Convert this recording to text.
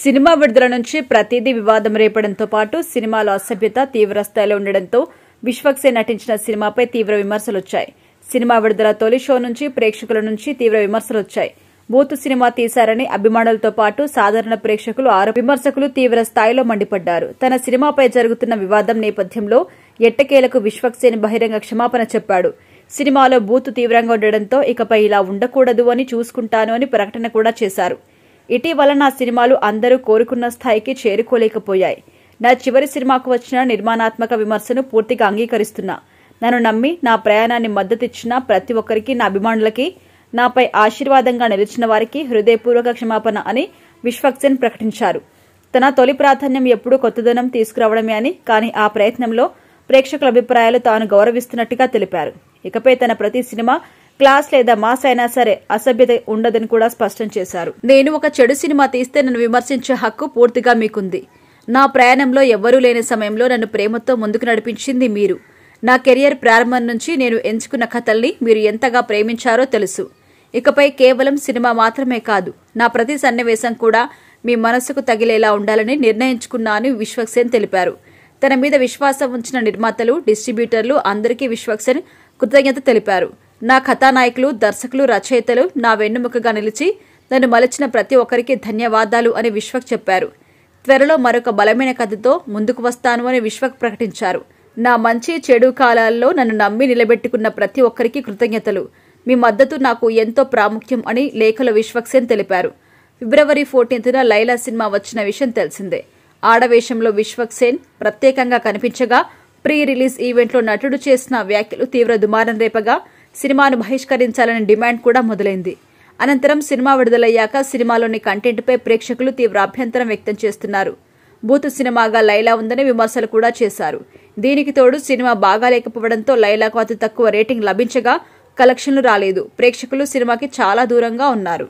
Cinema విడుదల నుంచి ప్రతిదీ వివాదం రేపడంతో పాటు సినిమాలో అసభ్యత తీవ్ర స్థాయిలో ఉండడంతో విశ్వక్సేన్ నటించిన సినిమాపై తీవ్ర విమర్శలొచ్చాయి. సినిమా విడుదల తొలి షో నుంచి ప్రేక్షకుల నుంచి తీవ్ర విమర్శలొచ్చాయి. బూతు సినిమా తీశారని అభిమానులతో పాటు సాధారణ ప్రేక్షకులు విమర్శకులు తీవ్ర స్థాయిలో మండిపడ్డారు. తన సినిమాపై జరుగుతున్న వివాదం నేపథ్యంలో ఎట్టకేలకు విశ్వక్సేన్ బహిరంగ క్షమాపణ చెప్పాడు. సినిమాలో బూతు తీవ్రంగా ఉండడంతో ఇకపై ఇలా ఉండకూడదు అని చూసుకుంటాను అని ప్రకటన కూడా చేశారు. ఇటీవల నా సినిమాలు అందరూ కోరుకున్న స్థాయికి చేరుకోలేకపోయాయి. నా చివరి సినిమాకు వచ్చిన నిర్మాణాత్మక విమర్శను పూర్తిగా అంగీకరిస్తున్నా. నన్ను నమ్మి నా ప్రయాణాన్ని మద్దతిచ్చిన ప్రతి ఒక్కరికి, నా అభిమానులకి, నాపై ఆశీర్వాదంగా నిలిచిన వారికి హృదయపూర్వక క్షమాపణ అని విశ్వక్సేన్ ప్రకటించారు. తన తొలి ప్రాధాన్యం ఎప్పుడూ కొత్తదనం తీసుకురావడమే అని, కానీ ఆ ప్రయత్నంలో ప్రేక్షకుల అభిప్రాయాలు తాను గౌరవిస్తున్నట్టుగా తెలిపారు. ఇకపై తన ప్రతి సినిమా క్లాస్ లేదా మాస్ అయినా సరే అసభ్యత ఉండదని కూడా స్పష్టం చేశారు. నేను ఒక చెడు సినిమా తీస్తే నన్ను విమర్శించే హక్కు పూర్తిగా మీకుంది. నా ప్రయాణంలో ఎవ్వరూ లేని సమయంలో నన్ను ప్రేమతో ముందుకు నడిపించింది మీరు. నా కెరియర్ ప్రారంభం నుంచి నేను ఎంచుకున్న కథల్ని మీరు ఎంతగా ప్రేమించారో తెలుసు. ఇకపై కేవలం సినిమా మాత్రమే కాదు, నా ప్రతి సన్నివేశం కూడా మీ మనసుకు తగిలేలా ఉండాలని నిర్ణయించుకున్నాను విశ్వక్సేన్ తెలిపారు. తన మీద విశ్వాసం ఉంచిన నిర్మాతలు, డిస్ట్రిబ్యూటర్లు అందరికీ విశ్వక్సేన్ కృతజ్ఞత తెలిపారు. నా కథానాయకులు, దర్శకులు, రచయితలు నా వెన్నుముకగా నిలిచి నన్ను మలచిన ప్రతి ఒక్కరికి ధన్యవాదాలు అని విశ్వక్ చెప్పారు. త్వరలో మరొక బలమైన కథతో ముందుకు వస్తాను అని విశ్వక్ ప్రకటించారు. నా మంచి చెడు కాలాల్లో నన్ను నమ్మి నిలబెట్టుకున్న ప్రతి ఒక్కరికి కృతజ్ఞతలు. మీ మద్దతు నాకు ఎంతో ప్రాముఖ్యం అని లేఖలో విశ్వక్సేన్ తెలిపారు. ఫిబ్రవరి 14న లైలా సినిమా వచ్చిన విషయం తెలిసిందే. ఆడవేషంలో విశ్వక్సేన్ ప్రత్యేకంగా కనిపించగా ప్రీ రిలీజ్ ఈవెంట్లో నటుడు చేసిన వ్యాఖ్యలు తీవ్ర దుమారం రేపగా సినిమాను బహిష్కరించాలనే డిమాండ్ కూడా మొదలైంది. అనంతరం సినిమా విడుదలయ్యాక సినిమాలోని కంటెంట్పై ప్రేక్షకులు తీవ్ర అభ్యంతరం వ్యక్తం చేస్తున్నారు. బూతు సినిమాగా లైలా ఉందని విమర్శలు కూడా చేశారు. దీనికి తోడు సినిమా బాగాలేకపోవడంతో లైలాకు అతి తక్కువ రేటింగ్ లభించగా కలెక్షన్లు రాలేదు. ప్రేక్షకులు సినిమాకి చాలా దూరంగా ఉన్నారు.